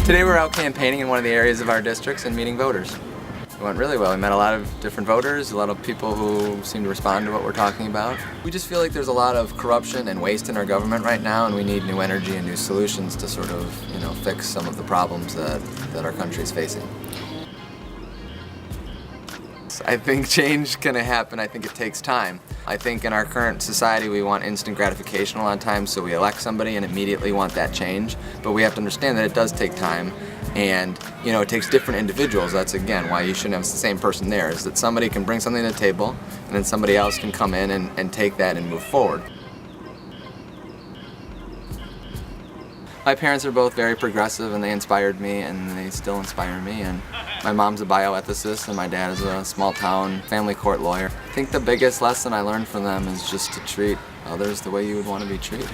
Today we're out campaigning in one of the areas of our districts and meeting voters. It went really well. We met a lot of different voters, a lot of people who seem to respond to what we're talking about. We just feel like there's a lot of corruption and waste in our government right now, and we need new energy and new solutions to sort of, fix some of the problems that our country is facing. I think change can happen. I think it takes time. I think in our current society we want instant gratification a lot of times, so we elect somebody and immediately want that change. But we have to understand that it does take time, and it takes different individuals. That's again why you shouldn't have the same person there, is that somebody can bring something to the table and then somebody else can come in and take that and move forward. My parents are both very progressive and they inspired me and they still inspire me. And my mom's a bioethicist and my dad is a small town family court lawyer. I think the biggest lesson I learned from them is just to treat others the way you would want to be treated.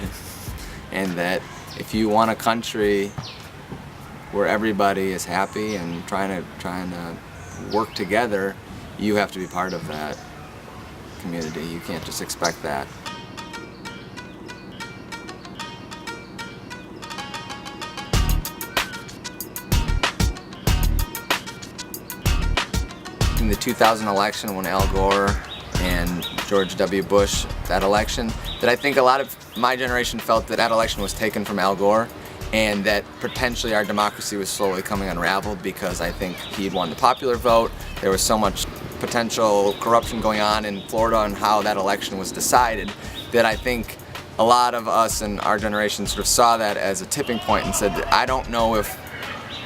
And that if you want a country where everybody is happy and trying to work together, you have to be part of that community. You can't just expect that. In the 2000 election, when Al Gore and George W. Bush, that election, that I think a lot of my generation felt that that election was taken from Al Gore and that potentially our democracy was slowly coming unraveled because I think he'd won the popular vote. There was so much potential corruption going on in Florida and how that election was decided that I think a lot of us in our generation sort of saw that as a tipping point and said that I don't know if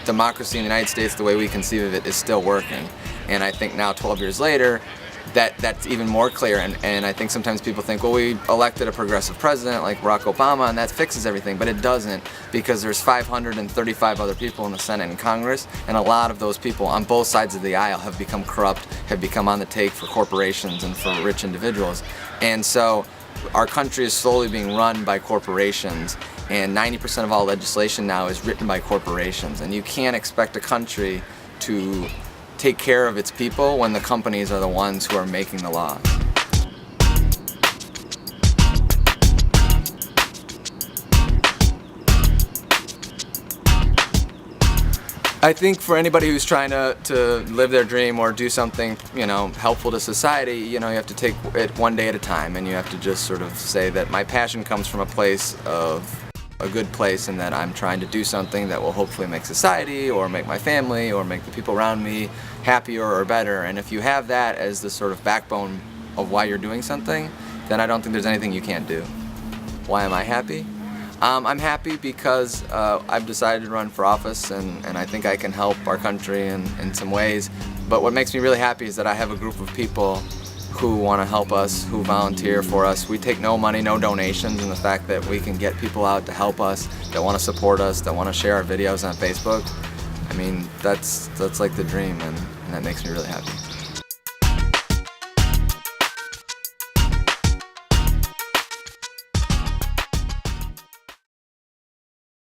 democracy in the United States, the way we conceive of it, is still working. And I think now, 12 years later, that's even more clear. And I think sometimes people think, well, we elected a progressive president like Barack Obama and that fixes everything. But it doesn't, because there's 535 other people in the Senate and Congress, and a lot of those people on both sides of the aisle have become corrupt, have become on the take for corporations and for rich individuals. And so our country is slowly being run by corporations, and 90% of all legislation now is written by corporations. And you can't expect a country to take care of its people when the companies are the ones who are making the laws. I think for anybody who's trying to live their dream or do something, helpful to society, you have to take it one day at a time, and you have to just sort of say that my passion comes from a place of a good place, and that I'm trying to do something that will hopefully make society or make my family or make the people around me happier or better. And if you have that as the sort of backbone of why you're doing something, then I don't think there's anything you can't do. Why am I happy? I'm happy because I've decided to run for office, and I think I can help our country in some ways. But what makes me really happy is that I have a group of people who want to help us, who volunteer for us. We take no money, no donations, and the fact that we can get people out to help us, that want to support us, that want to share our videos on Facebook, I mean, that's like the dream, and that makes me really happy.